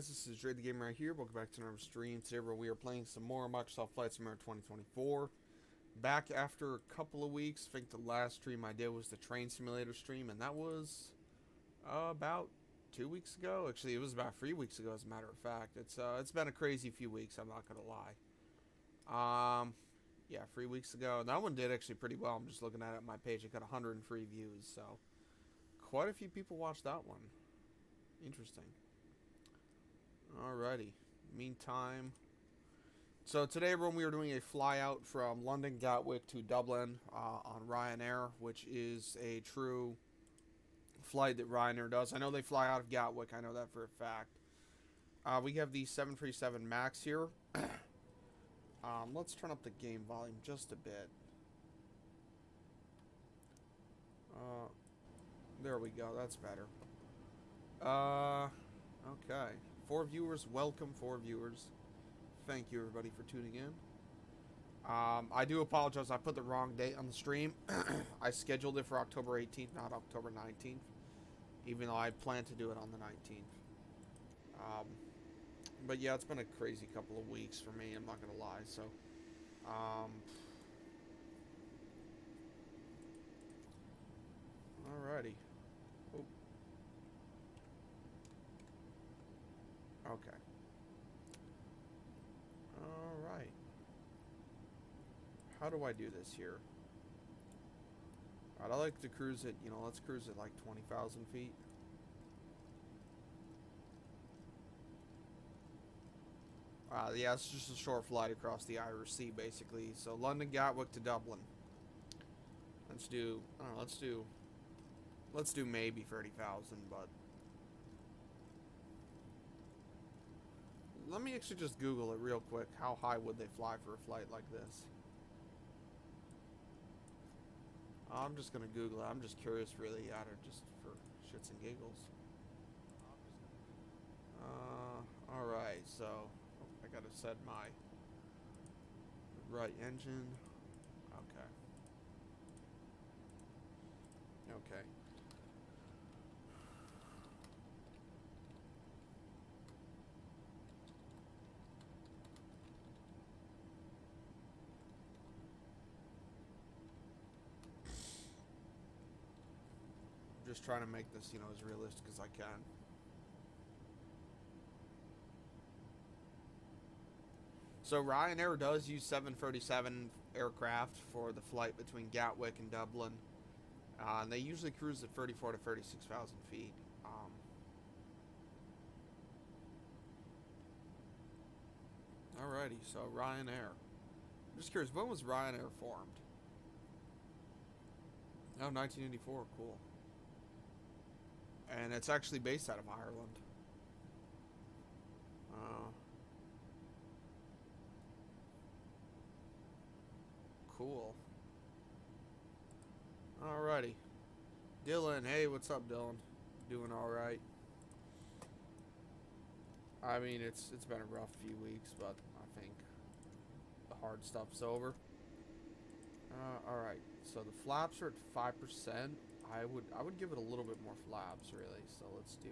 guys, this is Dre the Gamer right here. Welcome back to another stream. Today we are playing some more Microsoft Flight Simulator 2024. Back after a couple of weeks. I think the last stream I did was the Train Simulator stream, and that was about 2 weeks ago. Actually, it was about 3 weeks ago, as a matter of fact. It's been a crazy few weeks, I'm not going to lie. Yeah, 3 weeks ago. That one did actually pretty well. I'm just looking at it on my page. It got 103 views, so quite a few people watched that one. Interesting. Alrighty. Meantime, so today, everyone, we are doing a fly out from London Gatwick to Dublin on RyanAir, which is a true flight that RyanAir does. I know they fly out of Gatwick. I know that for a fact. We have the 737 MAX here. Let's turn up the game volume just a bit. There we go. That's better. Okay. 4 viewers. Welcome, 4 viewers. Thank you, everybody, for tuning in. I do apologize. I put the wrong date on the stream. I scheduled it for October 18th, not October 19th. Even though I planned to do it on the 19th. But yeah, it's been a crazy couple of weeks for me. I'm not going to lie. So, alrighty. Oh. Okay. Alright. How do I do this here? Alright, I like to cruise it, let's cruise it like 20,000 feet. Yeah, it's just a short flight across the Irish Sea, basically. So, London Gatwick to Dublin. Let's do, I don't know, let's do maybe 30,000, but let me actually just Google it real quick. How high would they fly for a flight like this? I'm just going to Google it. I'm just curious, really, just for shits and giggles. Alright, so I got to set my right engine. Okay. Okay. Just trying to make this, as realistic as I can. So RyanAir does use 737 aircraft for the flight between Gatwick and Dublin. And they usually cruise at 34 to 36,000 feet. Alrighty, so RyanAir. I'm just curious, when was RyanAir formed? Oh, 1984, cool. And it's actually based out of Ireland. Cool. Alrighty. Dylan, hey, what's up, Dylan? Doing alright. I mean, it's been a rough few weeks, but I think the hard stuff's over. Alright, so the flaps are at 5%. I would give it a little bit more flaps, really. So let's do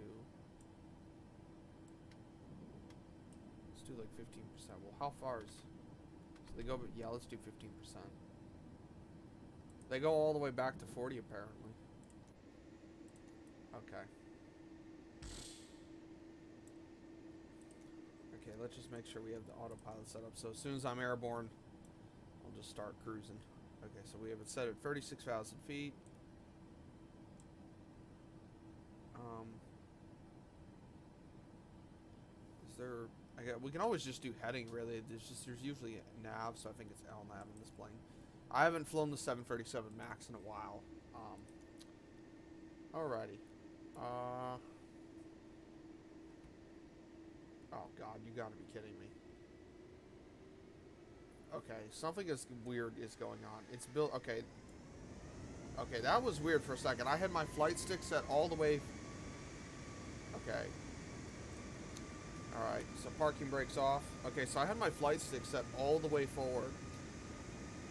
like 15%. Well, how far is? So they go, yeah, let's do 15%. They go all the way back to 40, apparently. Okay. Okay, let's just make sure we have the autopilot set up. So as soon as I'm airborne, I'll just start cruising. Okay, so we have it set at 36,000 feet. Is there? We can always just do heading. Really, there's usually a nav, so I think it's L nav in this plane. I haven't flown the 737 MAX in a while. Alrighty. Oh God, you gotta be kidding me. Okay, something is weird is going on. It's built. Okay. Okay, that was weird for a second. I had my flight stick set all the way. Okay. Alright, so parking brakes off. Okay, so I had my flight stick set all the way forward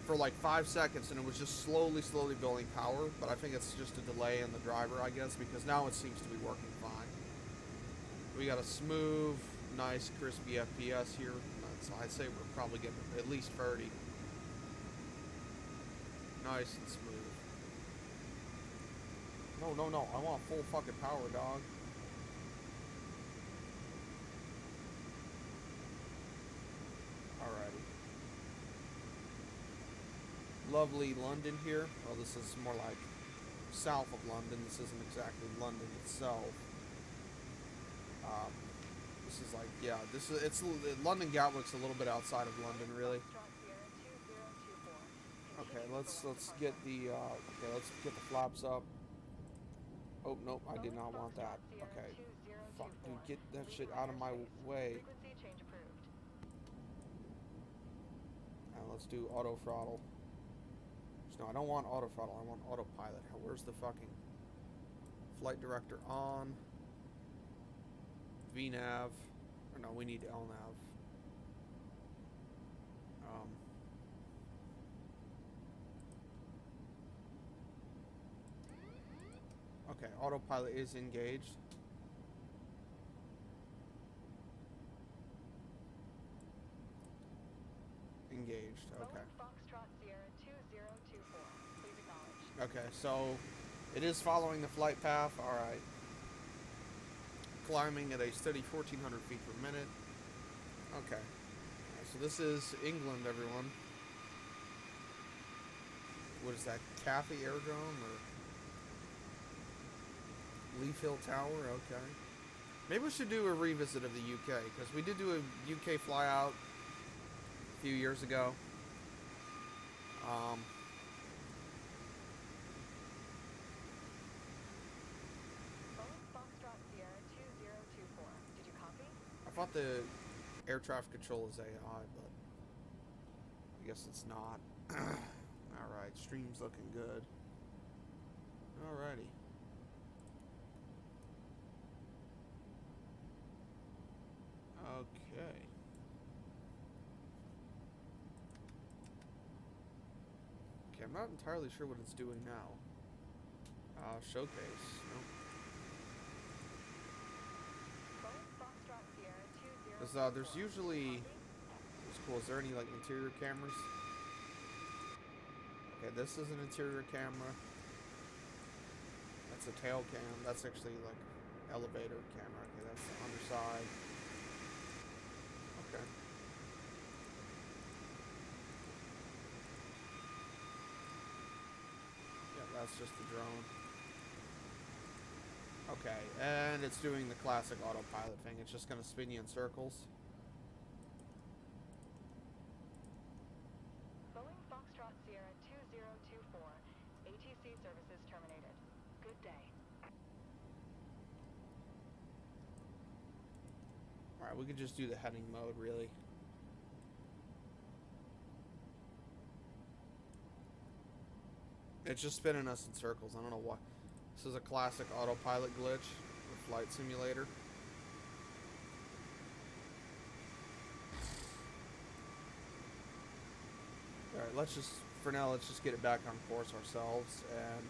for like 5 seconds, and it was just slowly building power, but I think it's just a delay in the driver, I guess, because now it seems to be working fine. We got a smooth, nice, crispy FPS here. So I'd say we're probably getting at least 30. Nice and smooth. No, no, no. I want full fucking power, dog. Alrighty. Lovely London here. Well, this is more like south of London. This isn't exactly London itself. This is like, yeah, London Gatwick's a little bit outside of London, really. Okay, let's get the let's get the flaps up. Oh nope, I did not want that. Okay, fuck, dude, get that shit out of my way. And let's do auto throttle. No, I don't want auto throttle. I want autopilot. Where's the fucking flight director on? VNav. Or no, we need LNav. Okay, autopilot is engaged. Engaged. Okay. Okay, so it is following the flight path. All right. Climbing at a steady 1,400 feet per minute. Okay. So this is England, everyone. What is that? Cathay Aerodrome or Leaf Hill Tower? Okay. Maybe we should do a revisit of the UK, because we did do a UK flyout a few years ago. I thought the air traffic control is AI, but I guess it's not. Alright, stream's looking good. Alrighty. Okay. Okay, I'm not entirely sure what it's doing now. Showcase. Nope. There's usually... It's cool. Is there any, like, interior cameras? Okay, this is an interior camera. That's a tail cam. That's actually, like, elevator camera. Okay, that's the underside. Okay. Yeah, that's just the drone. Okay, and it's doing the classic autopilot thing. It's just going to spin you in circles. Boeing Foxtrot Sierra 2024. ATC services terminated. Good day. Alright, we could just do the heading mode, really. It's just spinning us in circles. I don't know why. This is a classic autopilot glitch with Flight Simulator. Alright, for now, let's just get it back on course ourselves, and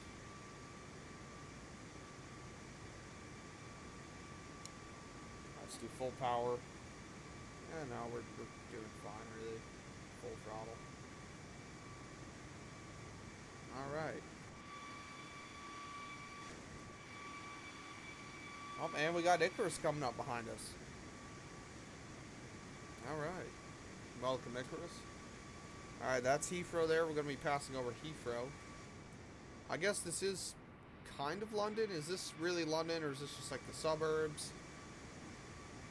let's do full power. Yeah, no, we're doing fine, really. Full throttle. Alright. Oh, and we got Icarus coming up behind us. Alright. Welcome, Icarus. Alright, that's Heathrow there. We're going to be passing over Heathrow. I guess this is kind of London. Is this really London, or is this just like the suburbs?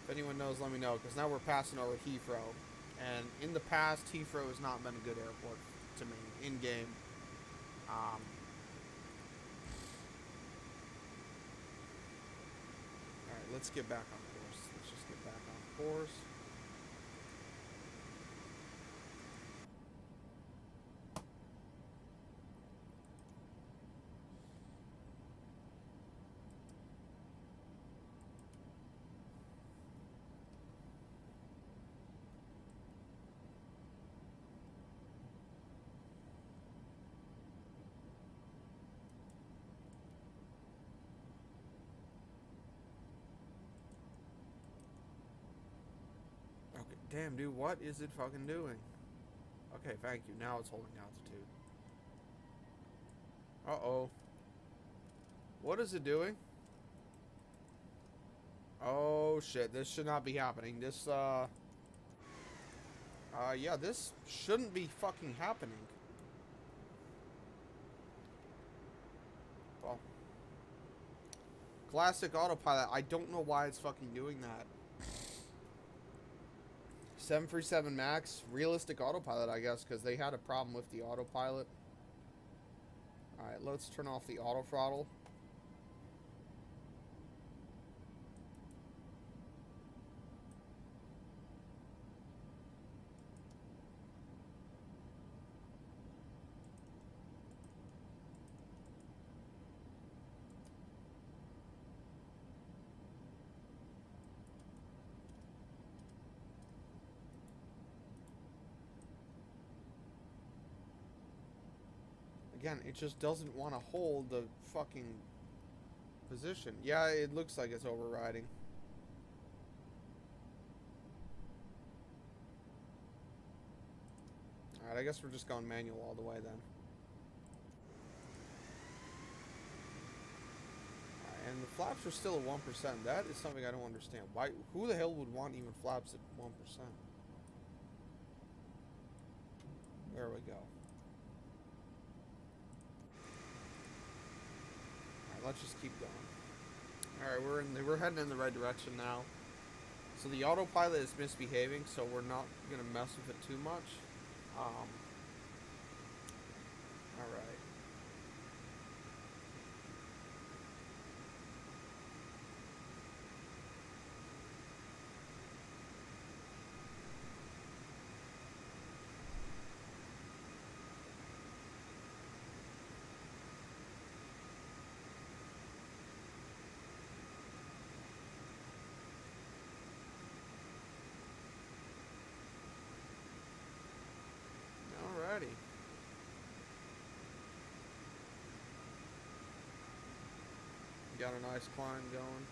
If anyone knows, let me know, because now we're passing over Heathrow. And in the past, Heathrow has not been a good airport to me, in-game. Alright, let's get back on course. Let's just get back on course. Damn, dude, what is it fucking doing? Okay, thank you. Now it's holding altitude. Uh-oh. What is it doing? Oh, shit. This should not be happening. This, yeah, this shouldn't be fucking happening. Well, classic autopilot. I don't know why it's fucking doing that. 737 MAX, realistic autopilot, I guess, because they had a problem with the autopilot. Alright, let's turn off the auto throttle. Again, it just doesn't want to hold the fucking position. Yeah, it looks like it's overriding. Alright, I guess we're just going manual all the way then. Alright, and the flaps are still at 1%. That is something I don't understand. Why? Who the hell would want even flaps at 1%? There we go. Let's just keep going. Alright, we're heading in the right direction now. So the autopilot is misbehaving, so we're not going to mess with it too much. Alright. Alrighty. Got a nice climb going.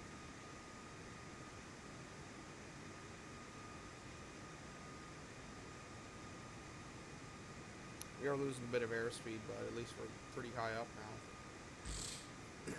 We are losing a bit of airspeed, but at least we're pretty high up now.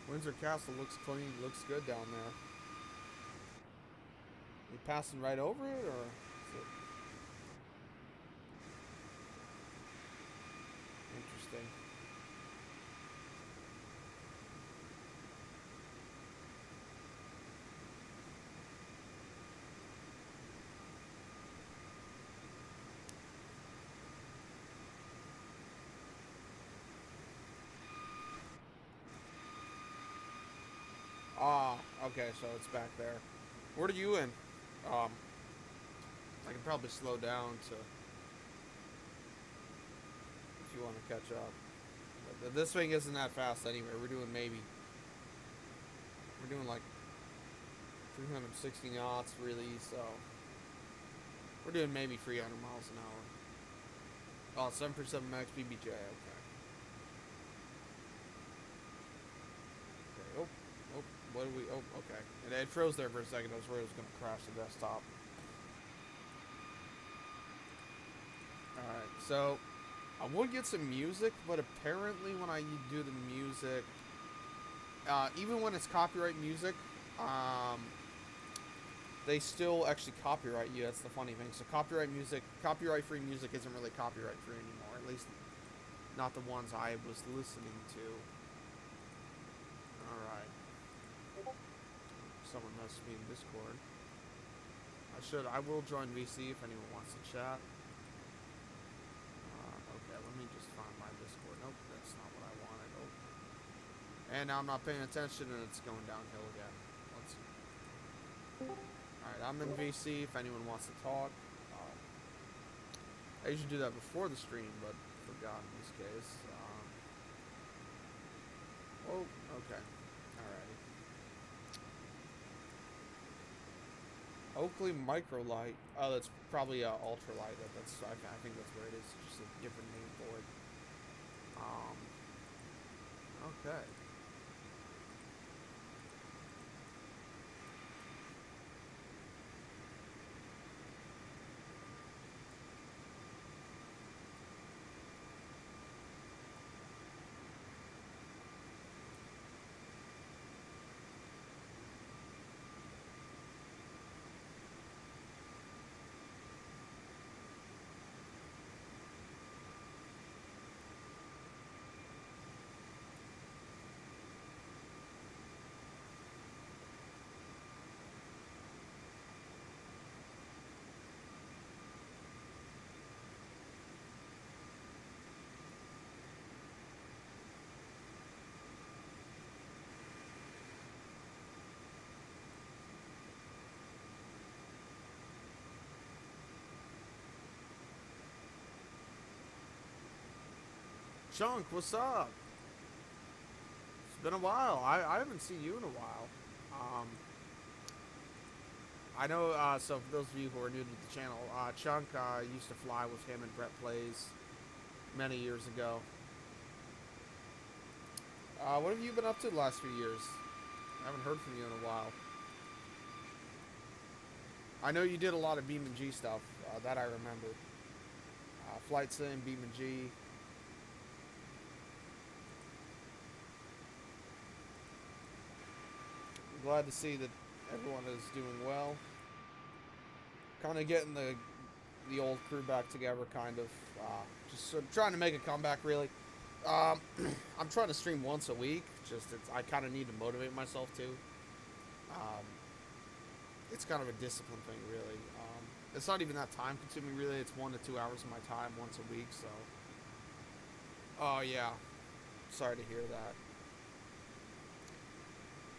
Windsor Castle looks clean, looks good down there. You passing right over it, or is it interesting? Ah, okay, so it's back there. What are you in? I can probably slow down to if you want to catch up. But this thing isn't that fast anyway. We're doing like 360 knots really, so we're doing maybe 300 miles an hour. Oh, 747 Max BBJ, okay. Okay, oh, what do we, oh, okay. And it froze there for a second. I was worried it was going to crash the desktop. Alright, so I would get some music, but apparently when I do the music, even when it's copyright music, they still actually copyright you. That's the funny thing. So copyright-free music isn't really copyright-free anymore. At least not the ones I was listening to. Alright. Someone messaged me in Discord. I will join VC if anyone wants to chat. Okay, let me just find my Discord. Nope, that's not what I wanted. Oh. And now I'm not paying attention and it's going downhill again. Let's see. Alright, I'm in VC if anyone wants to talk. I usually do that before the stream, but forgot in this case. Oh, okay. Alrighty. Oakley Microlight. Oh, that's probably ultralight. I think that's what it is. Just a different name for it. Okay. Chunk, what's up? It's been a while. I haven't seen you in a while. I know, so for those of you who are new to the channel, Chunk used to fly with him and Brett Plays many years ago. What have you been up to the last few years? I haven't heard from you in a while. I know you did a lot of Beam and G stuff, that I remember. Flight Sim, Beam and G. Glad to see that everyone is doing well. Kind of getting the old crew back together, kind of. Just trying to make a comeback, really. I'm trying to stream once a week. I kind of need to motivate myself too. It's kind of a discipline thing, really. It's not even that time consuming, really. It's 1 to 2 hours of my time once a week, so. Oh, yeah. Sorry to hear that.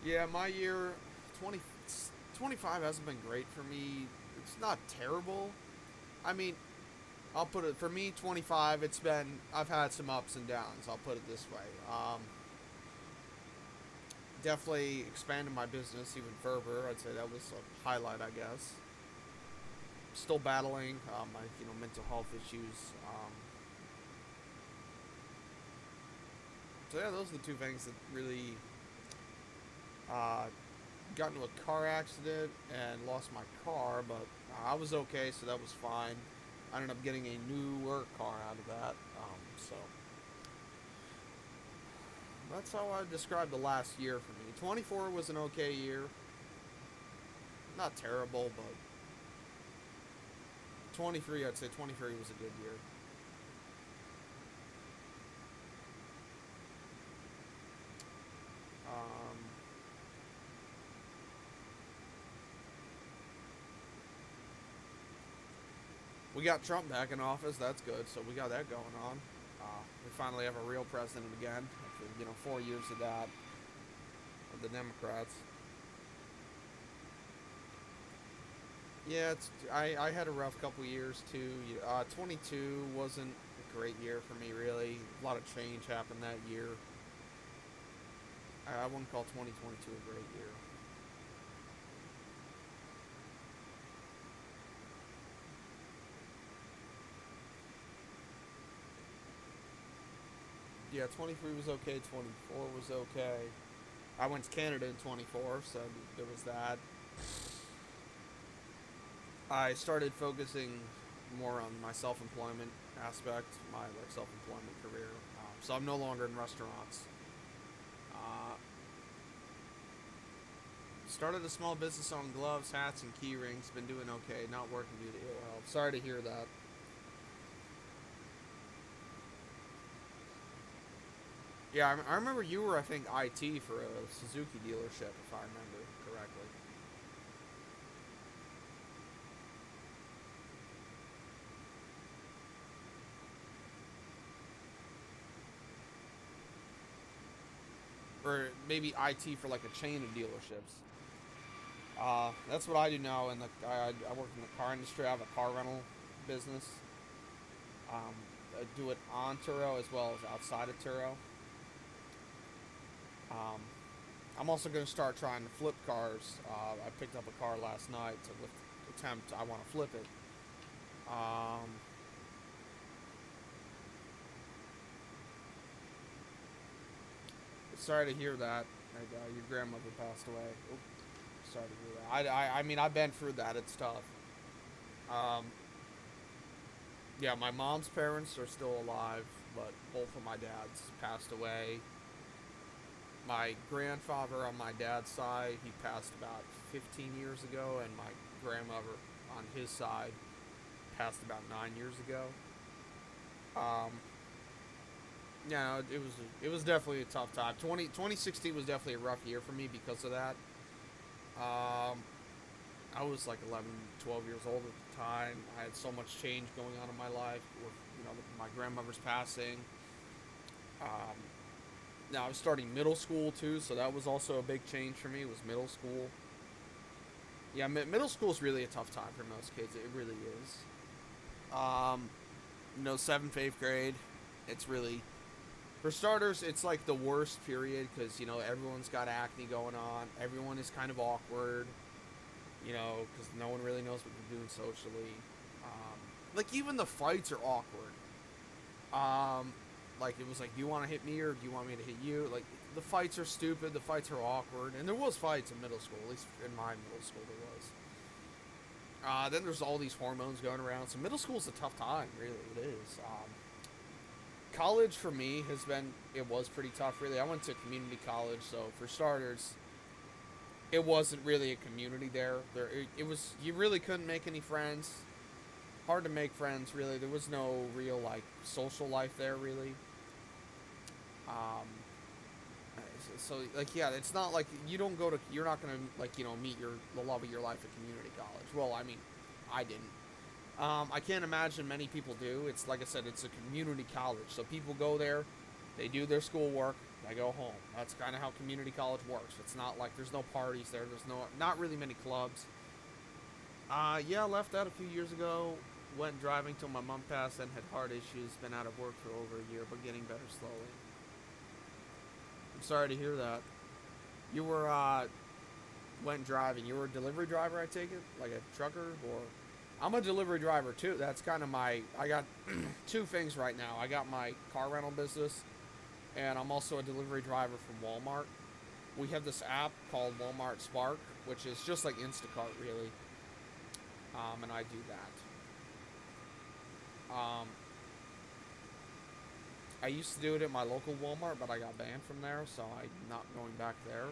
Yeah, my year 25 hasn't been great for me. It's not terrible. I mean, I'll put it, for me, 25, I've had some ups and downs, I'll put it this way. Definitely expanded my business even further. I'd say that was a highlight, I guess. Still battling my, mental health issues. So yeah, those are the two things that really got into a car accident and lost my car, but I was okay, so that was fine. I ended up getting a newer car out of that, so that's how I describe the last year for me. 24 was an okay year. Not terrible, but 23, I'd say 23 was a good year. We got Trump back in office. That's good. So we got that going on. We finally have a real president again. After, 4 years of that, of the Democrats. Yeah, I had a rough couple years too. 22 wasn't a great year for me, really. A lot of change happened that year. I wouldn't call 2022 a great year. Yeah, 23 was okay, 24 was okay. I went to Canada in 24, so there was that. I started focusing more on my self-employment aspect, my self-employment career. So I'm no longer in restaurants. Started a small business on gloves, hats, and key rings. Been doing okay, not working due to ill health. Sorry to hear that. Yeah, I remember you were, I think, IT for a Suzuki dealership, if I remember correctly. Or maybe IT for like a chain of dealerships. That's what I do now. I work in the car industry. I have a car rental business. Um, I do it on Turo as well as outside of Turo. Um, I'm also going to start trying to flip cars. I picked up a car last night to attempt. I want to flip it. Um, Sorry to hear that. Your grandmother passed away. Oop, sorry to hear that. I mean, I've been through that. It's tough. Um, yeah, my mom's parents are still alive, but both of my dads passed away. My grandfather on my dad's side, he passed about 15 years ago, and my grandmother on his side passed about 9 years ago. Um, yeah, it was definitely a tough time. 2016 was definitely a rough year for me because of that. Um, I was like 11, 12 years old at the time. I had so much change going on in my life with, my grandmother's passing. Um, Now I was starting middle school too, so that was also a big change for me. Was middle school. Yeah, middle school is really a tough time for most kids. It really is. Um, seventh, eighth grade. It's really, for starters, it's like the worst period because everyone's got acne going on. Everyone is kind of awkward. Because no one really knows what you're doing socially. Like even the fights are awkward. Like it was like, do you want to hit me or do you want me to hit you? Like the fights are stupid, the fights are awkward, and there was fights in middle school. At least in my middle school there was. Then there's all these hormones going around. So middle school is a tough time, really. It is. College for me it was pretty tough, really. I went to community college, so for starters, it wasn't really a community there. It was, you really couldn't make any friends. Hard to make friends, really. There was no real like social life there, really. Um, so like yeah, it's not like you're not gonna like meet the love of your life at community college. Well, I mean, I didn't. I can't imagine many people do. It's like I said, it's a community college, so people go there, they do their schoolwork, they go home. That's kind of how community college works. It's not like there's no parties there. There's not really many clubs. Yeah, I left that a few years ago. Went driving till my mom passed and had heart issues. Been out of work for over a year, but getting better slowly. I'm sorry to hear that. You went driving. You were a delivery driver, I take it? Like a trucker? Or I'm a delivery driver too. That's kind of I got two things right now. I got my car rental business, and I'm also a delivery driver from Walmart. We have this app called Walmart Spark, which is just like Instacart, really. And I do that. I used to do it at my local Walmart, but I got banned from there, so I'm not going back there.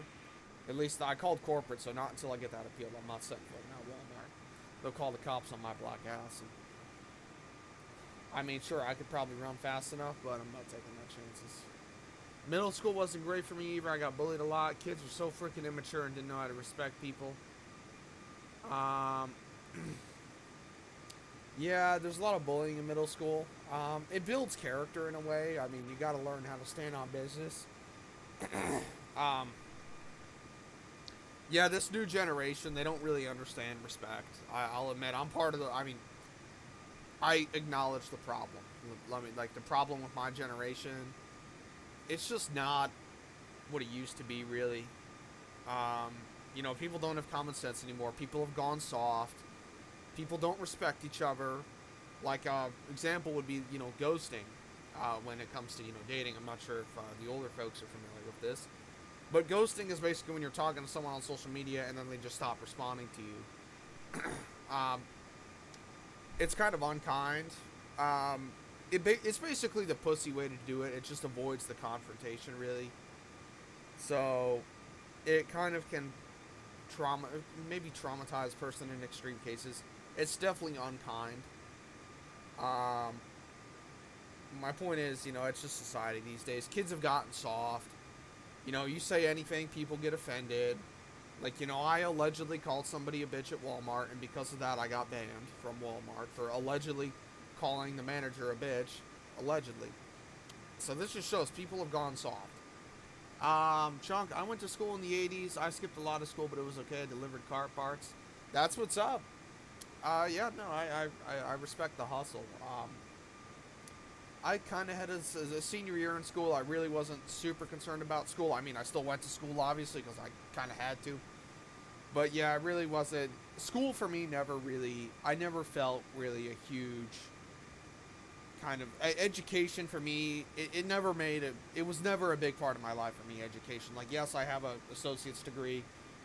At least I called corporate, so not until I get that appealed. I'm not setting foot in that Walmart. They'll call the cops on my black ass. And I mean, sure, I could probably run fast enough, but I'm not taking that chances. Middle school wasn't great for me either. I got bullied a lot. Kids were so freaking immature and didn't know how to respect people. Um, yeah, there's a lot of bullying in middle school. It builds character in a way. I mean, you got to learn how to stand on business. um, yeah, this new generation, they don't really understand respect. I'll admit, I'm part of the. I mean, I acknowledge the problem. Like the problem with my generation, it's just not what it used to be, really. People don't have common sense anymore. People have gone soft. People don't respect each other. Like example would be ghosting when it comes to dating. I'm not sure if the older folks are familiar with this, but ghosting is basically when you're talking to someone on social media and then they just stop responding to you. It's kind of unkind. It's basically the pussy way to do it. It just avoids the confrontation, really. So it kind of can maybe traumatize a person in extreme cases. It's definitely unkind. Um, my point is, it's just society these days. Kids have gotten soft. You say anything, people get offended. Like, I allegedly called somebody a bitch at Walmart, and because of that, I got banned from Walmart for allegedly calling the manager a bitch. Allegedly. So this just shows people have gone soft. Chunk, I went to school in the 80s. I skipped a lot of school, but it was okay. I delivered car parts. That's what's up. Yeah, no, I respect the hustle. I kind of had as a senior year in school, I really wasn't super concerned about school. I mean, I still went to school, obviously, because I kind of had to. But yeah, I really wasn't. School for me I never felt really a huge kind of education for me. It never it was never a big part of my life for me, education. Like, yes, I have an associate's degree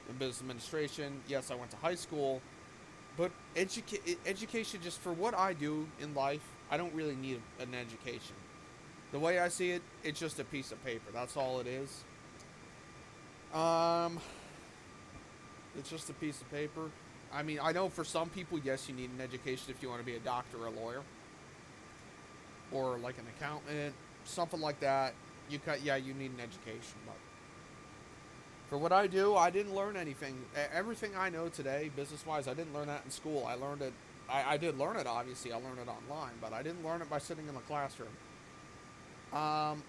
in business administration. Yes, I went to high school. But education, just for what I do in life, I don't really need an education. The way I see it, it's just a piece of paper. That's all it is. It's just a piece of paper. I mean, I know for some people, yes, you need an education if you want to be a doctor or a lawyer. Or like an accountant, something like that. You need an education. But for what I do, I didn't learn anything. Everything I know today, business-wise, I didn't learn that in school. I learned it. I did learn it, obviously. I learned it online, but I didn't learn it by sitting in the classroom. Hello,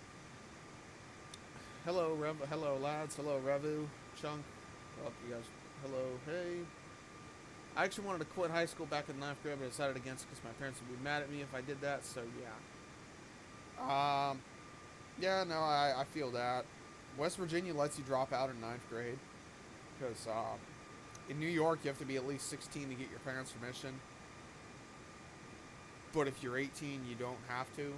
lads. Hello, Revu, Chunk. Oh, you guys. Hello, hey. I actually wanted to quit high school back in 9th grade, but I decided against it because my parents would be mad at me if I did that, so yeah. Yeah, no, I feel that. West Virginia lets you drop out in 9th grade. Because, in New York, you have to be at least 16 to get your parents' permission. But if you're 18, you don't have to.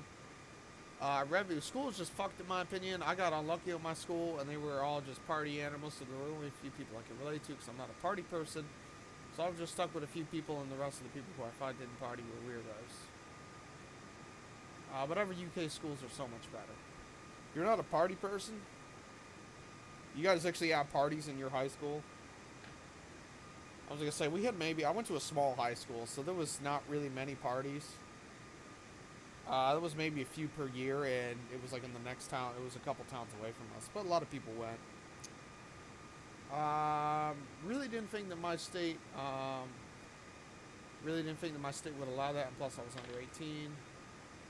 Revenue school is just fucked in my opinion. I got unlucky at my school, and they were all just party animals, so there were only a few people I could relate to, because I'm not a party person. So I'm just stuck with a few people, and the rest of the people who I find didn't party were weirdos. But other UK schools are so much better. You're not a party person? You guys actually have parties in your high school? I was going to say, I went to a small high school, so there was not really many parties. There was maybe a few per year, and it was like in the next town. It was a couple towns away from us, but a lot of people went. Really didn't think that my state would allow that, and plus I was under 18.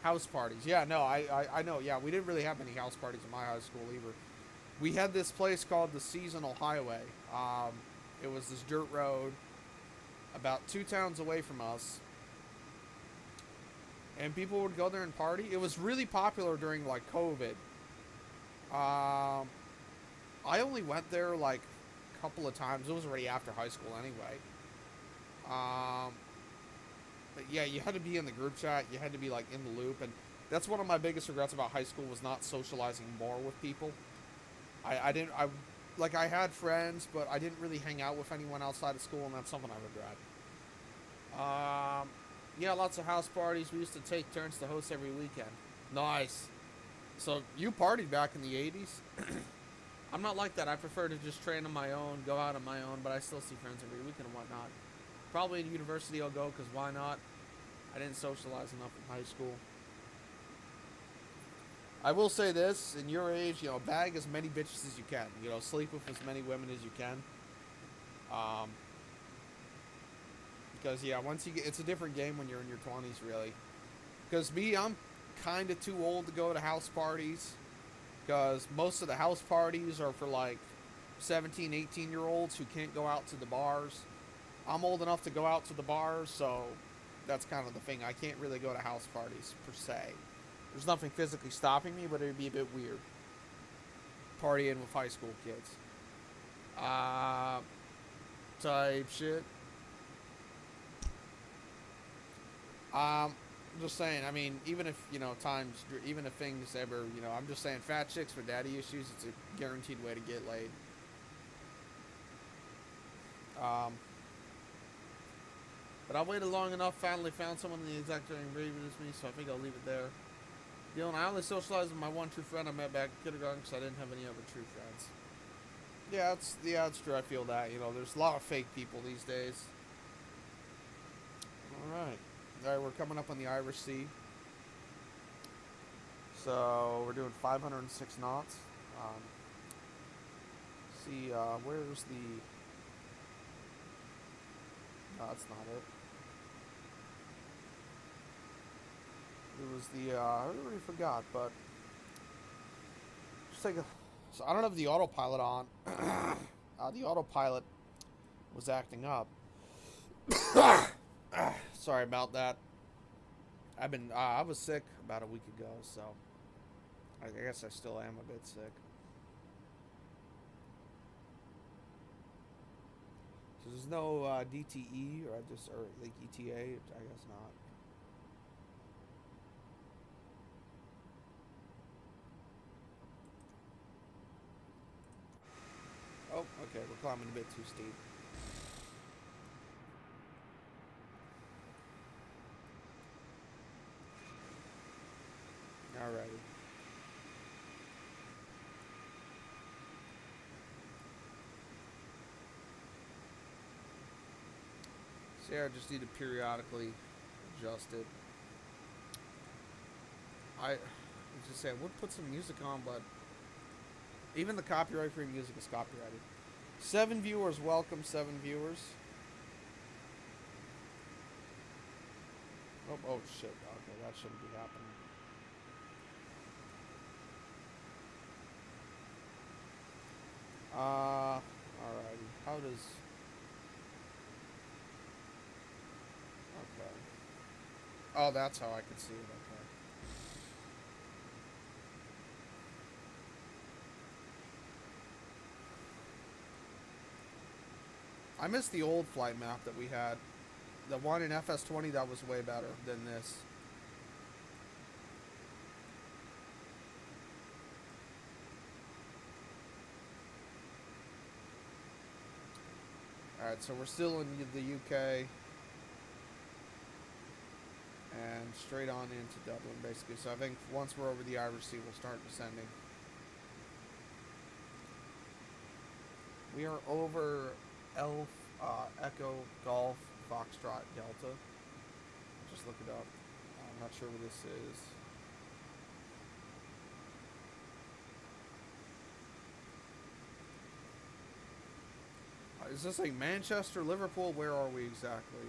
House parties. Yeah, no, I know. Yeah, we didn't really have many house parties in my high school either. We had this place called the Seasonal Highway. It was this dirt road about 2 towns away from us. And people would go there and party. It was really popular during, like, COVID. I only went there, like, a couple of times. It was already after high school anyway. But yeah, you had to be in the group chat. You had to be, like, in the loop. And that's one of my biggest regrets about high school, was not socializing more with people. I had friends, but I didn't really hang out with anyone outside of school, and that's something I regret. Yeah, lots of house parties. We used to take turns to host every weekend. Nice. So, you partied back in the 80s? I'm not like that. I prefer to just train on my own, go out on my own, but I still see friends every weekend and whatnot. Probably in university I'll go, because why not? I didn't socialize enough in high school. I will say this, in your age, bag as many bitches as you can. Sleep with as many women as you can. Because, yeah, it's a different game when you're in your 20s, really. Because I'm kind of too old to go to house parties. Because most of the house parties are for, like, 17, 18-year-olds who can't go out to the bars. I'm old enough to go out to the bars, so that's kind of the thing. I can't really go to house parties, per se. There's nothing physically stopping me, but it would be a bit weird. Partying with high school kids. Type shit. Just saying, I mean, even if things ever, I'm just saying, fat chicks with daddy issues, it's a guaranteed way to get laid. But I waited long enough, finally found someone in the exact same grade as me, so I think I'll leave it there. I only socialized with my one true friend I met back in kindergarten because I didn't have any other true friends. Yeah, it's true, I feel that. There's a lot of fake people these days. Alright, we're coming up on the Irish Sea. So we're doing 506 knots. See, where's the... No, that's not it. It was the, I already forgot, but... Just take a... So I don't have the autopilot on. The autopilot was acting up. Sorry about that. I was sick about a week ago, so... I guess I still am a bit sick. So there's no DTE or like ETA. I guess not. Oh, okay. We're climbing a bit too steep. Alrighty. So yeah, I just need to periodically adjust it. I was just saying, I would put some music on, but even the copyright-free music is copyrighted. 7 viewers, welcome 7 viewers. Oh shit, okay, that shouldn't be happening. Alrighty, how does... Okay. Oh, that's how I could see it, okay. I missed the old flight map that we had. The one in FS20, that was way better than this. Alright, so we're still in the UK. And straight on into Dublin, basically. So I think once we're over the Irish Sea, we'll start descending. We are over Echo Golf Foxtrot Delta. Just look it up. I'm not sure what this is. Is this like Manchester, Liverpool? Where are we exactly?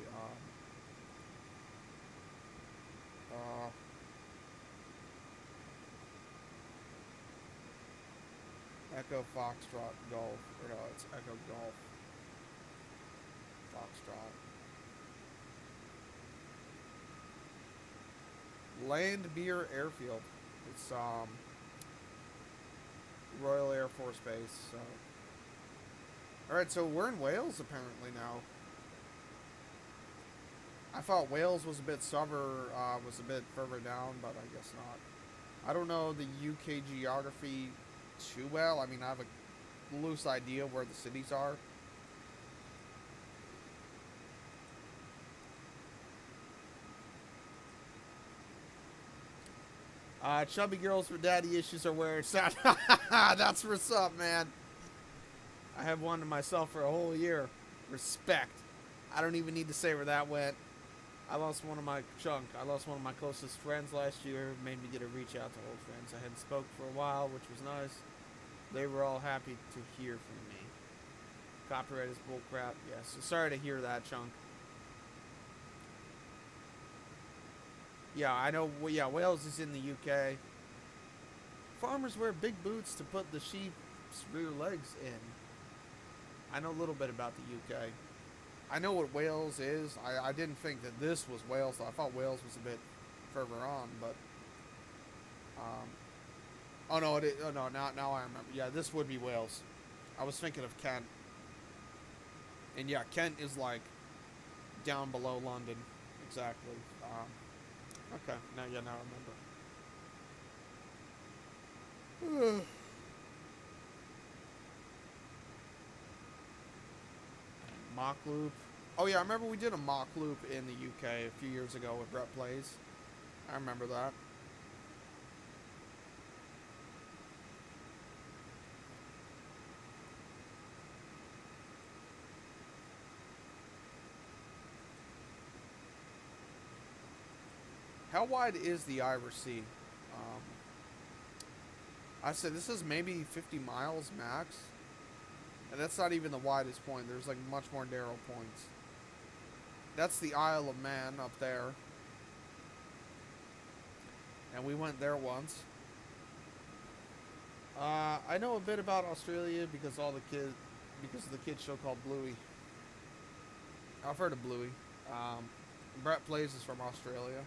Echo Foxtrot Golf. Or no, it's Echo Golf Foxtrot. Landbeer Airfield. It's Royal Air Force Base. So, all right, so we're in Wales apparently now. I thought Wales was a bit further down, but I guess not. I don't know the UK geography too well. I mean, I have a loose idea where the cities are. Chubby girls with daddy issues are where it's at. That's what's up, man. I have one to myself for a whole year. Respect. I don't even need to say where that went. I lost one of my closest friends last year. It made me get a reach out to old friends I hadn't spoke for a while, which was nice. They were all happy to hear from me. Copyright is bullcrap. Yes. So sorry to hear that, Chunk. Yeah, I know. Yeah, Wales is in the UK. Farmers wear big boots to put the sheep's rear legs in. I know a little bit about the UK. I know what Wales is. I didn't think that this was Wales, though. I thought Wales was a bit further on, but... oh, no, now I remember. Yeah, this would be Wales. I was thinking of Kent. And yeah, Kent is, like, down below London. Exactly. Okay, now I remember. Mock loop. Oh yeah, I remember we did a mock loop in the UK a few years ago with Brett Plays. I remember that. How wide is the Irish Sea? I said this is maybe 50 miles max. And that's not even the widest point. There's like much more narrow points. That's the Isle of Man up there. And we went there once. I know a bit about Australia because of the kids show called Bluey. I've heard of Bluey. Brett Plays is from Australia.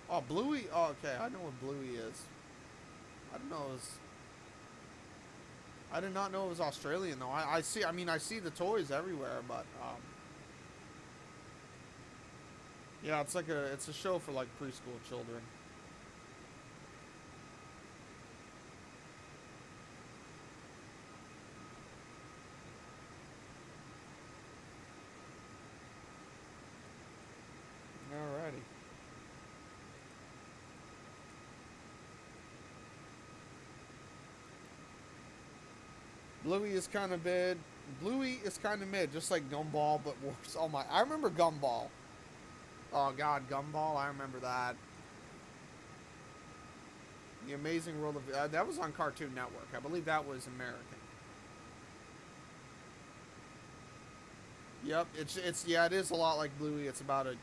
Oh, Bluey. Oh, okay, I know what Bluey is. I didn't know it was. I did not know it was Australian though. I see. I mean, I see the toys everywhere, but yeah, it's a show for like preschool children. Alrighty. Bluey is kind of mid. Bluey is kind of mid, just like Gumball, but worse. Oh my! I remember Gumball. Oh God, Gumball! I remember that. The Amazing World of that was on Cartoon Network. I believe that was American. Yep, it's yeah, it is a lot like Bluey. It's about a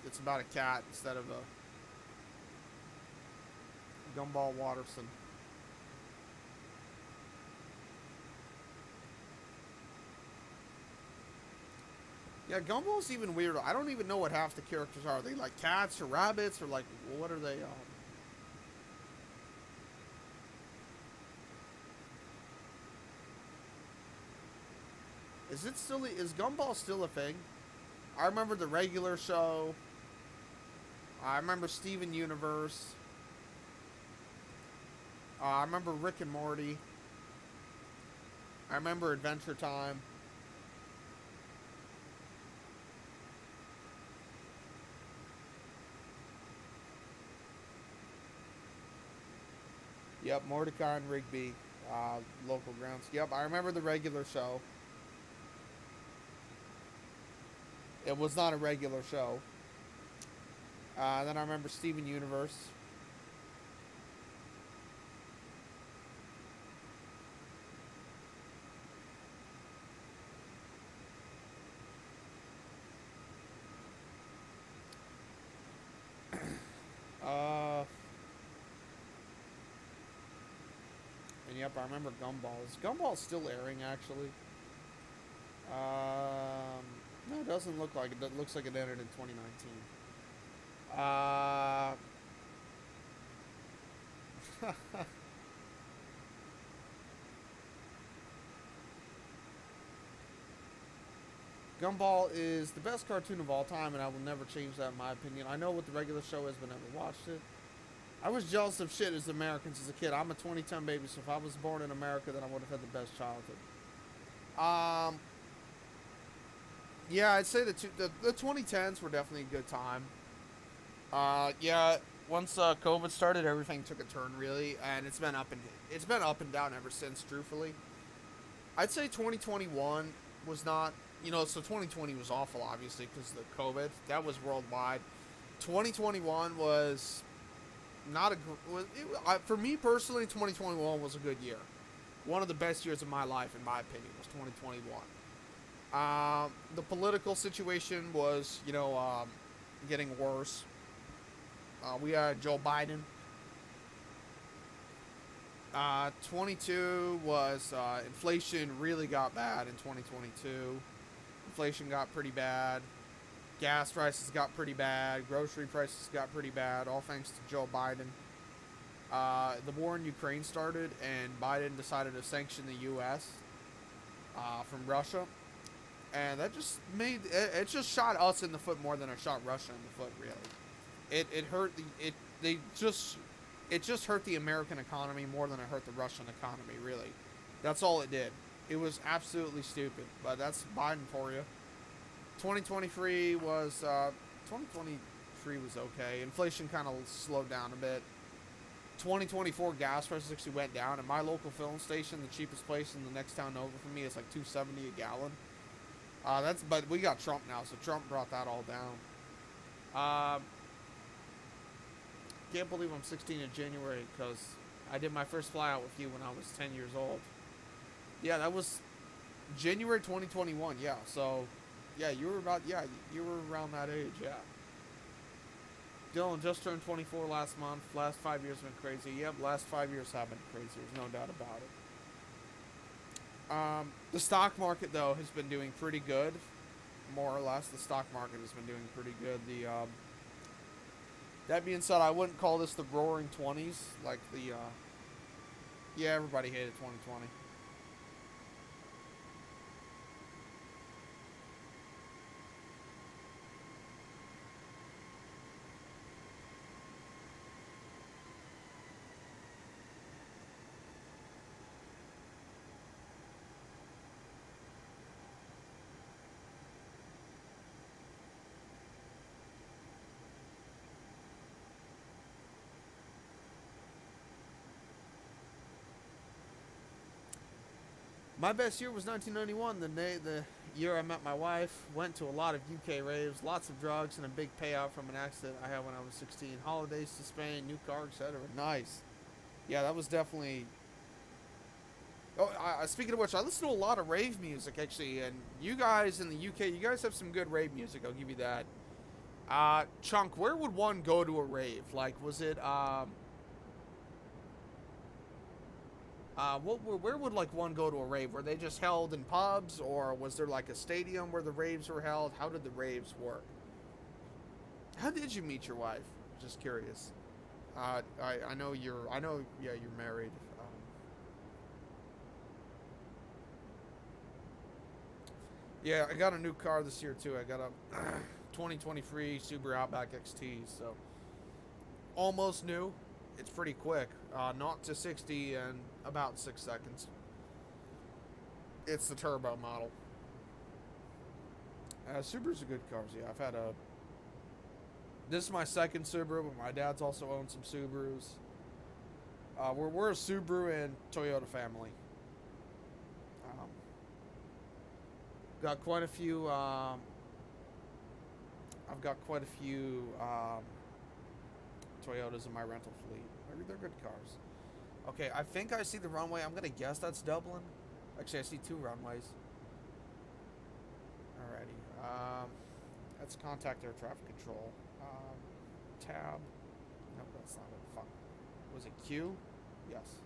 cat instead of a Gumball Watterson. Yeah, Gumball's even weirder. I don't even know what half the characters are. Are they like cats or rabbits or like what are they? Is Gumball still a thing? I remember the regular show. I remember Steven Universe. I remember Rick and Morty. I remember Adventure Time. Yep, Mordecai and Rigby, local grounds. Yep, I remember the regular show. It was not a regular show. Then I remember Steven Universe. And yep, I remember Gumball. Is Gumball still airing, actually? No, it doesn't look like it. It looks like it ended in 2019. Gumball is the best cartoon of all time, and I will never change that in my opinion. I know what the regular show is, but never watched it. I was jealous of shit as Americans as a kid. I'm a 2010 baby, so if I was born in America, then I would have had the best childhood. Yeah, I'd say the 2010s were definitely a good time. Yeah, once COVID started, everything took a turn really, and it's been up and down ever since. Truthfully, I'd say 2021 was not, so 2020 was awful, obviously, because of the COVID. That was worldwide. 2021 was not for me personally. 2021 was a good year. One of the best years of my life, in my opinion, was 2021. The political situation was, getting worse. We had Joe Biden. 22 was, inflation really got bad in 2022. Inflation got pretty bad. Gas prices got pretty bad. Grocery prices got pretty bad, all thanks to Joe Biden. The war in Ukraine started, and Biden decided to sanction the U.S. From Russia. And that just it just shot us in the foot more than it shot Russia in the foot, really. It hurt it just hurt the American economy more than it hurt the Russian economy, really. That's all it did. It was absolutely stupid, but that's Biden for you. 2023 was okay. Inflation kind of slowed down a bit. 2024 gas prices actually went down. At my local filling station, the cheapest place in the next town over from me is like $2.70 a gallon. But we got Trump now, so Trump brought that all down. can't believe I'm 16 in January because I did my first fly out with you when I was 10 years old. Yeah, that was January 2021. Yeah, so yeah, you were around that age. Yeah. Dylan just turned 24 last month. Last 5 years have been crazy. Yep, last 5 years have been crazy. There's no doubt about it. The stock market though has been doing pretty good, more or less. The stock market has been doing pretty good. That being said, I wouldn't call this the Roaring 20s, like yeah, everybody hated 2020. My best year was 1991, the year I met my wife. Went to a lot of UK raves, lots of drugs, and a big payout from an accident I had when I was 16. Holidays to Spain, new car, etc. Nice. Yeah, that was definitely. Oh, speaking of which, I listen to a lot of rave music actually, and you guys in the UK, you guys have some good rave music. I'll give you that. Chunk, where would one go to a rave? Like, was it where would like one go to a rave? Were they just held in pubs, or was there like a stadium where the raves were held? How did the raves work? How did you meet your wife? Just curious. I know yeah, you're married. Yeah, I got a new car this year too. I got a 2023 Subaru Outback XT, so almost new. It's pretty quick. 0 to 60 in about 6 seconds. It's the turbo model. Subarus are good cars. Yeah, I've had a. This is my second Subaru, but my dad's also owned some Subarus. We're a Subaru and Toyota family. Got quite a few. I've got quite a few Toyotas in my rental fleet. They're good cars. Okay, I think I see the runway. I'm gonna guess that's Dublin. Actually, I see 2 runways. Alrighty. Let's contact air traffic control. Tab. Nope, that's not it. Fuck. Was it Q? Yes.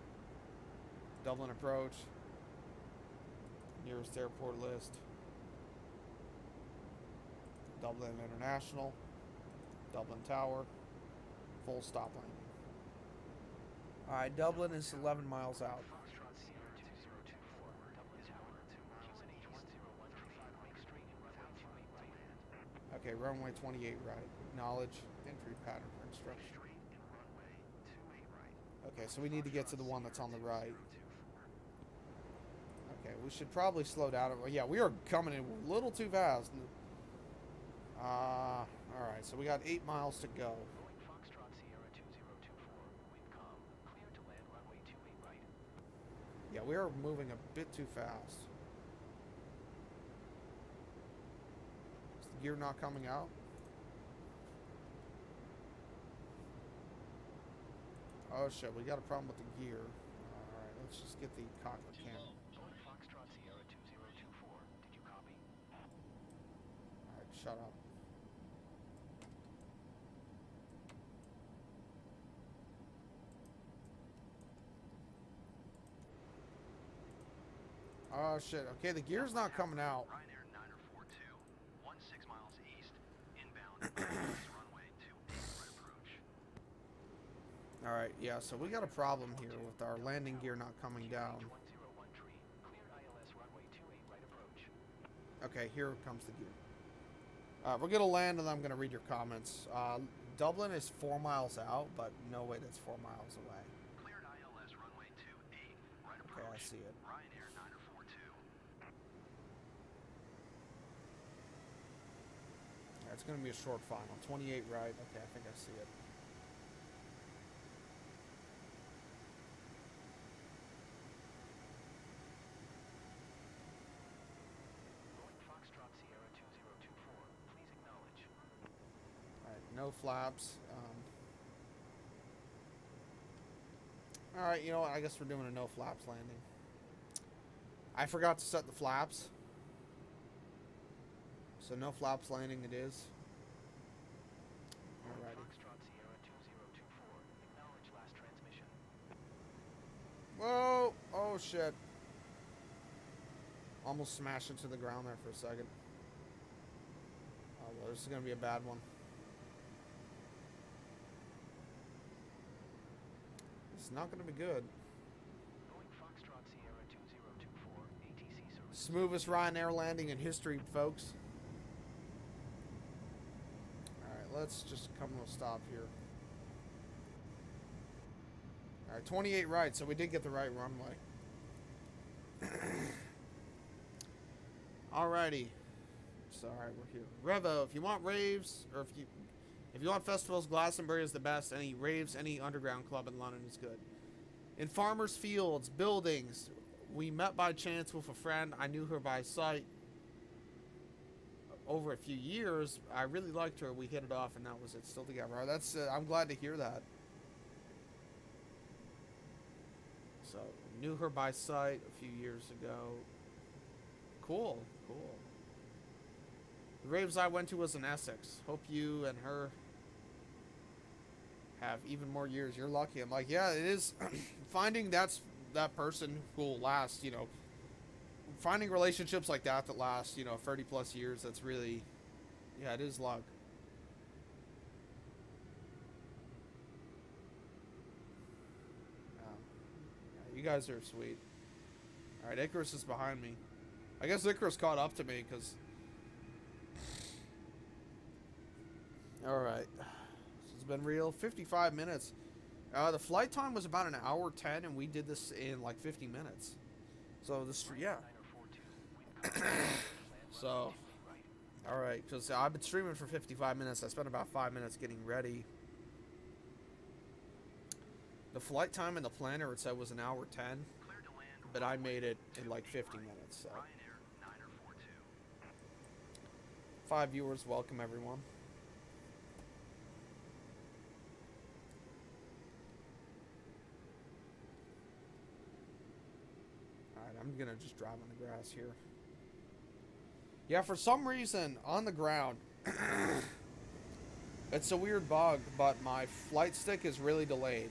Dublin approach. Nearest airport list. Dublin International. Dublin Tower. Full stop landing. Alright, Dublin is 11 miles out. Okay, runway 28 right. Acknowledge entry pattern instruction. Okay, so we need to get to the one that's on the right. Okay, we should probably slow down. Yeah, we are coming in a little too fast. Alright, so we got 8 miles to go. Yeah, we are moving a bit too fast. Is the gear not coming out? Oh shit, we got a problem with the gear. Alright, let's just get the cockpit camera. Alright, shut up. Oh shit, okay, the gear's not coming out. RyanAir 942, 16 miles east, inbound, runway 28 right approach. Alright, yeah, so we got a problem here with our landing gear not coming down. Okay, here comes the gear. We're gonna land and I'm gonna read your comments. Dublin is 4 miles out, but no way that's 4 miles away. Cleared ILS runway 28 right approach. Okay, I see it. RyanAir 942. It's gonna be a short final. 28 right. Okay, I think I see it. Foxtrot Sierra 2024, please acknowledge. Alright, no flaps. Alright, you know what? I guess we're doing a no flaps landing. I forgot to set the flaps. So no flaps landing it is. Alrighty. Foxtrot Sierra 2024. Acknowledge last transmission. Whoa! Oh shit. Almost smashed into the ground there for a second. Oh well, this is gonna be a bad one. It's not gonna be good. Going Foxtrot Sierra 2024. ATC service. Smoothest RyanAir landing in history, folks. Alright, let's just come to a stop here. Alright, 28 right, so we did get the right runway. Alrighty. So, alright, we're here. Revo, if you want raves, or if you want festivals, Glastonbury is the best. Any raves, any underground club in London is good. In farmers' fields, buildings, we met by chance with a friend. I knew her by sight over a few years. I really liked her. We hit it off, and that was it. Still together. That's. I'm glad to hear that. So, knew her by sight a few years ago. Cool, cool. The raves I went to was in Essex. Hope you and her have even more years. You're lucky. I'm like, yeah, it is. Finding that person who will last, you know, finding relationships like that last, you know, 30 plus years, that's really, yeah, it is luck. Yeah, you guys are sweet. Alright, Icarus is behind me. I guess Icarus caught up to me, because... Alright. This has been real. 55 minutes. The flight time was about an hour 10, and we did this in like 50 minutes. So, this, yeah. So, alright, because I've been streaming for 55 minutes. I spent about 5 minutes getting ready. The flight time in the planner, it said was an hour 10, but I made it in like 50 minutes. So. 5 viewers, welcome everyone. Alright, I'm gonna just drive on the grass here. Yeah, for some reason, on the ground, it's a weird bug, but my flight stick is really delayed.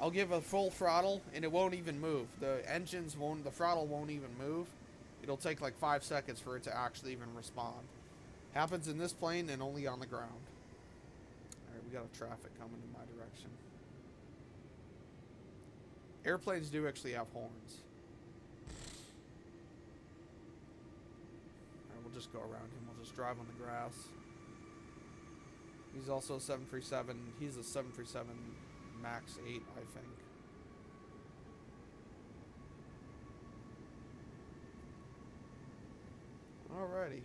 I'll give a full throttle, and it won't even move. The throttle won't even move. It'll take like 5 seconds for it to actually even respond. Happens in this plane and only on the ground. Alright, we got a traffic coming in my direction. Airplanes do actually have horns. Alright, we'll just go around him. We'll just drive on the grass. He's also a 737. He's a 737 MAX 8, I think. Alrighty.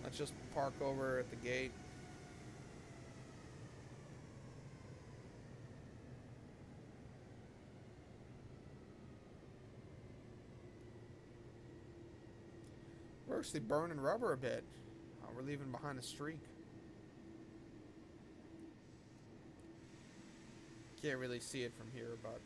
Let's just park over at the gate. We're actually burning rubber a bit. We're leaving behind a streak. Can't really see it from here, but...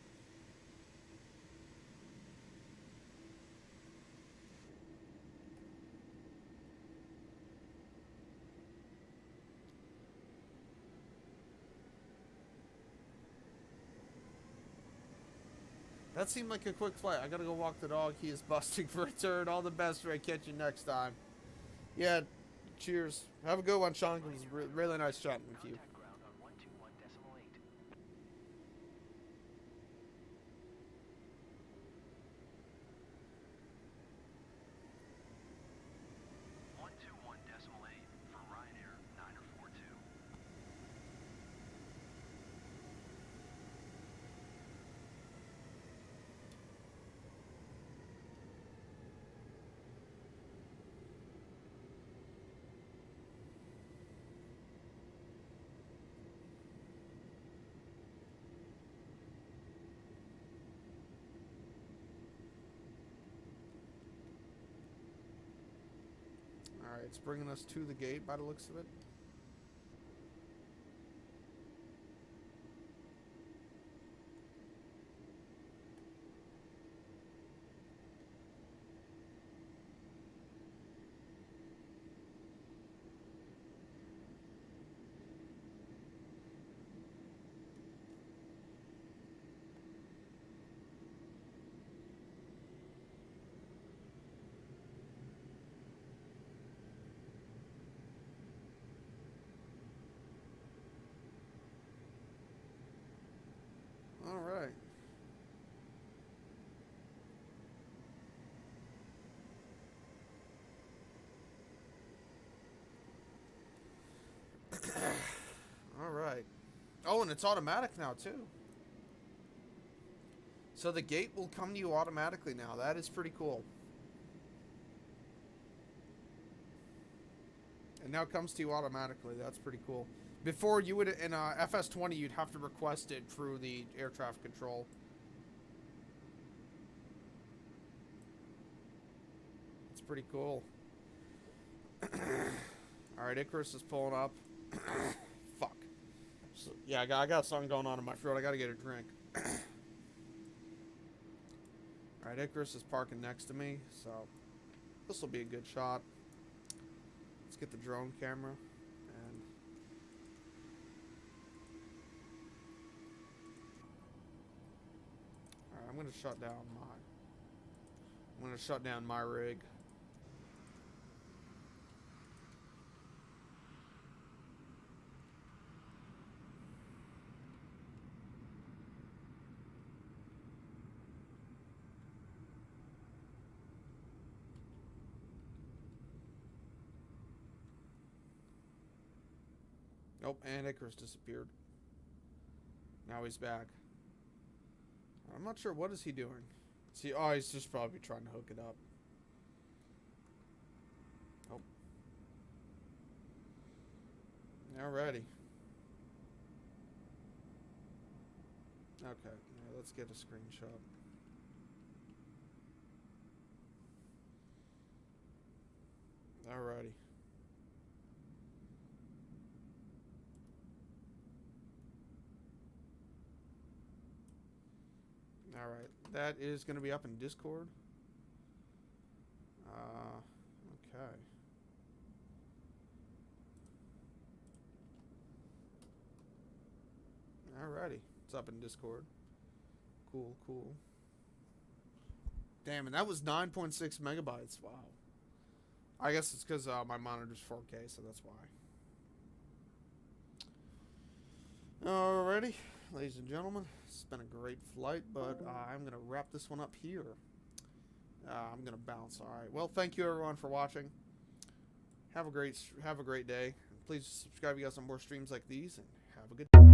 That seemed like a quick flight. I gotta go walk the dog. He is busting for a turn. All the best, Ray. Catch you next time. Yeah, cheers. Have a good one, Sean. It was really nice chatting with you. For RyanAir 942. Alright, it's bringing us to the gate by the looks of it. Alright. Alright. Oh, and it's automatic now, too. So the gate will come to you automatically now. That is pretty cool. It now comes to you automatically. That's pretty cool. Before, you would, in FS20, you'd have to request it through the air traffic control. It's pretty cool. Alright, Icarus is pulling up. Fuck. So, yeah, I got something going on in my throat. I gotta get a drink. Alright, Icarus is parking next to me, so this will be a good shot. Let's get the drone camera. And alright, I'm gonna shut down my rig. Nope, and Icarus disappeared. Now he's back. I'm not sure, what is he doing? See, oh, he's just probably trying to hook it up. Oh. Alrighty. Okay, yeah, let's get a screenshot. Alrighty. Alright, that is going to be up in Discord. Okay. Alrighty, it's up in Discord. Cool, cool. Damn, and that was 9.6 megabytes. Wow. I guess it's because my monitor's 4K, so that's why. Alrighty, ladies and gentlemen, it's been a great flight, but I'm going to wrap this one up here. I'm going to bounce. Alright, well, thank you everyone for watching. Have a great day. Please subscribe if you guys on more streams like these, and have a good day.